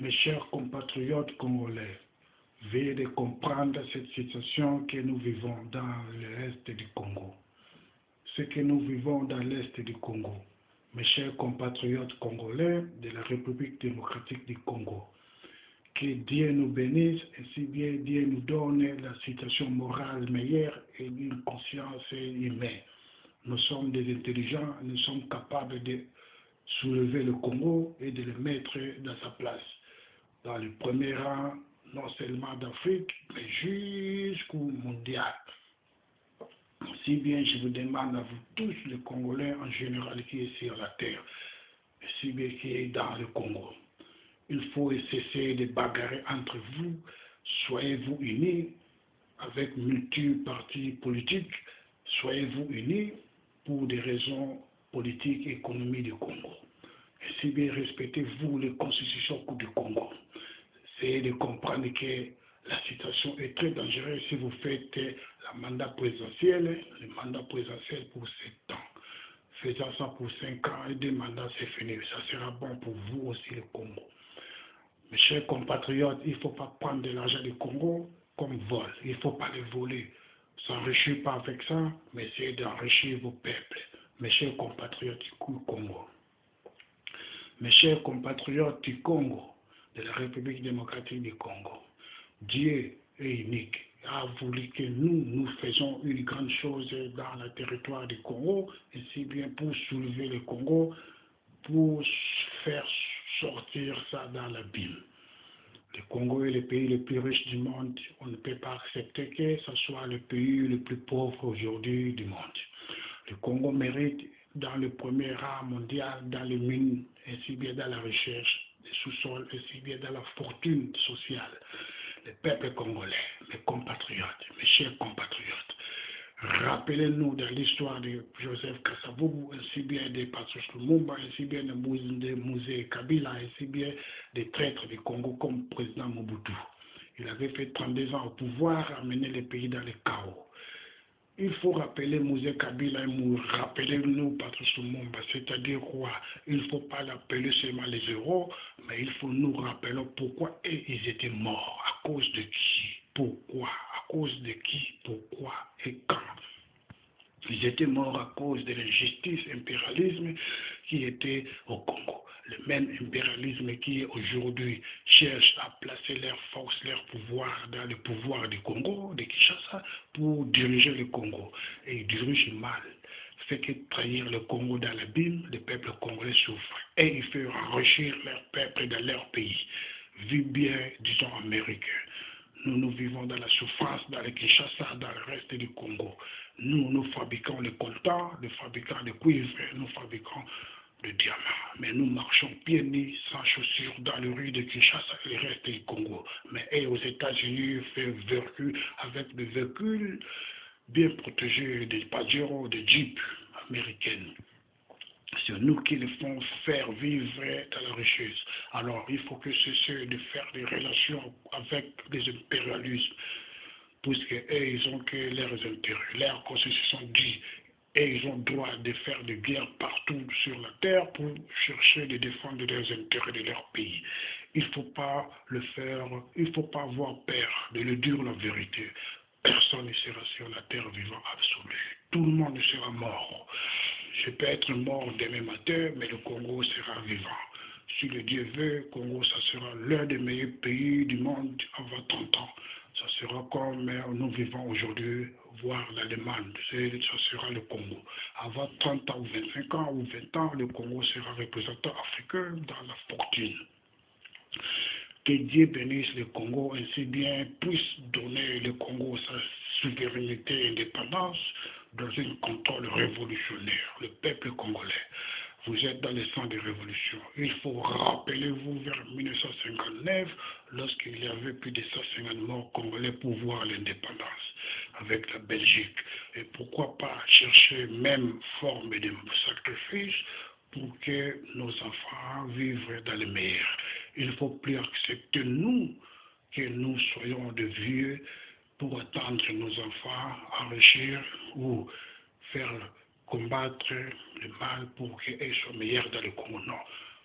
Mes chers compatriotes congolais, veuillez de comprendre cette situation que nous vivons dans l'Est du Congo. Ce que nous vivons dans l'Est du Congo, mes chers compatriotes congolais de la République démocratique du Congo, que Dieu nous bénisse et si bien Dieu nous donne la situation morale meilleure et une conscience humaine. Nous sommes des intelligents, nous sommes capables de soulever le Congo et de le mettre dans sa place, dans le premier rang, non seulement d'Afrique, mais jusqu'au mondial. Si bien je vous demande à vous tous, les Congolais en général qui est sur la terre, si bien qui est dans le Congo, il faut cesser de bagarrer entre vous, soyez-vous unis avec multi-partis politiques, soyez-vous unis pour des raisons politiques et économiques du Congo. Et si bien respectez-vous les constitutions du Congo. Essayez de comprendre que la situation est très dangereuse si vous faites le mandat présidentiel pour 7 ans. Faisant ça pour 5 ans et 2 mandats, c'est fini. Ça sera bon pour vous aussi, le Congo. Mes chers compatriotes, il ne faut pas prendre de l'argent du Congo comme vol. Il ne faut pas le voler. S'enrichir pas avec ça, mais essayez d'enrichir vos peuples. Mes chers compatriotes du Congo. Mes chers compatriotes du Congo, de la République démocratique du Congo, Dieu est unique. Il a voulu que nous faisons une grande chose dans le territoire du Congo, et si bien pour soulever le Congo, pour faire sortir ça dans l'abîme. Le Congo est le pays le plus riche du monde. On ne peut pas accepter que ce soit le pays le plus pauvre aujourd'hui du monde. Le Congo mérite dans le premier rang mondial, dans les mines, ainsi bien dans la recherche des sous-sols, ainsi bien dans la fortune sociale. Les peuples congolais, mes compatriotes, mes chers compatriotes, rappelez-nous de l'histoire de Joseph Kasavubu, ainsi bien de Patrice Lumumba, ainsi bien de Mouzé Kabila, ainsi bien des traîtres du Congo comme président Mobutu. Il avait fait 32 ans au pouvoir, amener le pays dans le chaos. Il faut rappeler Mouzé Kabila et rappeler-nous Patrice Lumumba, c'est-à-dire quoi? Il ne faut pas l'appeler seulement les héros, mais il faut nous rappeler pourquoi ils étaient morts, à cause de qui, pourquoi, à cause de qui, pourquoi et quand. Ils étaient morts à cause de l'injustice, impérialisme qui était au Congo. Le même impérialisme qui aujourd'hui cherche à placer leurs forces, leur pouvoir dans le pouvoir du Congo, de Kinshasa, pour diriger le Congo. Et ils dirigent mal. Fait que trahir le Congo dans l'abîme, le peuple congolais souffre. Et il fait enrichir leur peuple dans leur pays. Vu bien, disons, américain. Nous vivons dans la souffrance, dans le Kinshasa, dans le reste du Congo. Nous fabriquons le coltan, nous fabriquons le cuivre, nous fabriquons le diamant. Mais nous marchons pieds nus, sans chaussures, dans le rue de Kinshasa et le reste du Congo. Mais aux États-Unis, fait véhicule avec des véhicules bien protégés, des Pajero, des Jeeps américaines. C'est nous qui les font faire vivre dans la richesse. Alors, il faut que cessez de faire des relations avec les impérialismes, puisque ils ont que leurs intérêts. Leur constitution dit, et ils ont droit de faire des guerres partout sur la terre pour chercher de défendre les intérêts de leur pays. Il ne faut pas le faire, il ne faut pas avoir peur de le dire la vérité. Personne ne sera sur la terre vivant absolu. Tout le monde sera mort. Je peux être mort demain matin, mais le Congo sera vivant. Si le Dieu veut, le Congo, ça sera l'un des meilleurs pays du monde avant 30 ans. Ça sera comme nous vivons aujourd'hui, voire l'Allemagne, ça sera le Congo. Avant 30 ans ou 25 ans ou 20 ans, le Congo sera représentant africain dans la fortune. Que Dieu bénisse le Congo, ainsi bien puisse donner le Congo sa souveraineté et indépendance dans un contrôle révolutionnaire. Le peuple congolais, vous êtes dans le sang des révolutions. Il faut rappeler-vous vers 1959, lorsqu'il y avait plus de 150 morts congolais pour voir l'indépendance avec la Belgique. Et pourquoi pas chercher même forme de sacrifice pour que nos enfants vivent dans le meilleur. Il ne faut plus accepter, nous, que nous soyons de vieux pour attendre nos enfants enrichir ou faire combattre le mal pour qu'ils soient meilleurs dans le Congo. Non.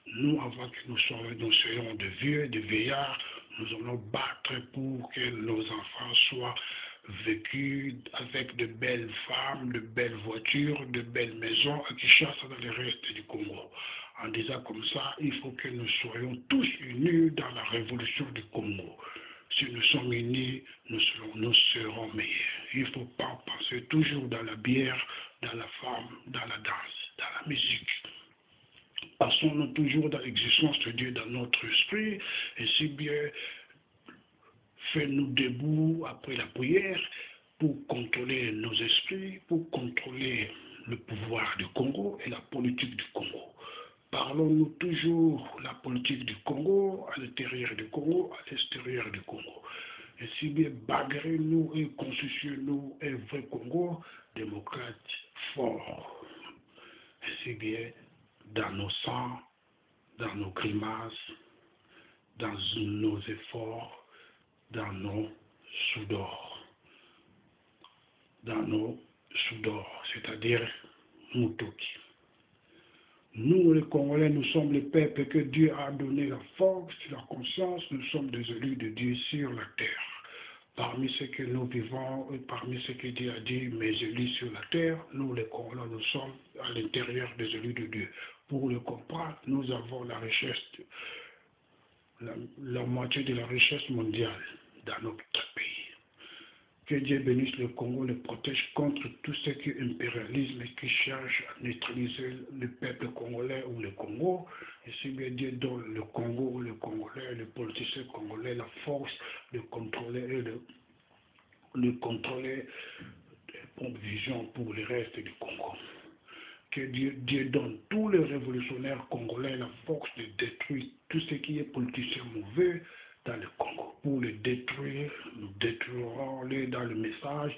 Nous, avant que nous soyons de vieux, de vieillards, nous allons battre pour que nos enfants soient vécus avec de belles femmes, de belles voitures, de belles maisons et qui chassent dans le reste du Congo. En disant comme ça, il faut que nous soyons tous unis dans la révolution du Congo. Si nous sommes unis, nous serons meilleurs. Il ne faut pas penser toujours dans la bière, dans la femme, dans la danse, dans la musique. Passons-nous toujours dans l'existence de Dieu dans notre esprit, et si bien fais-nous debout après la prière pour contrôler nos esprits, pour contrôler le pouvoir du Congo et la politique du Congo. Parlons-nous toujours la politique du Congo, à l'intérieur du Congo, à l'extérieur du Congo. Et si bien bagarrez-nous et constituez-nous un vrai Congo démocrate fort. Et si bien dans nos sangs, dans nos grimaces, dans nos efforts, dans nos soudors, c'est-à-dire Mutoki. Nous, les Congolais, nous sommes le peuple que Dieu a donné la force, la conscience, nous sommes des élus de Dieu sur la terre. Parmi ceux que nous vivons, parmi ceux que Dieu a dit, mes élus sur la terre, nous, les Congolais, nous sommes à l'intérieur des élus de Dieu. Pour le comprendre, nous avons la richesse, la moitié de la richesse mondiale dans notre pays. Que Dieu bénisse le Congo, le protège contre tout ce qui est impérialisme et qui cherche à neutraliser le peuple congolais ou le Congo. Et si bien Dieu donne le Congo, le Congolais, les politiciens congolais la force de contrôler et de contrôler les provisions pour le reste du Congo. Que Dieu donne tous les révolutionnaires congolais la force de détruire tout ce qui est politicien mauvais dans le Congo. Pour les détruire, nous détruirons-les dans le message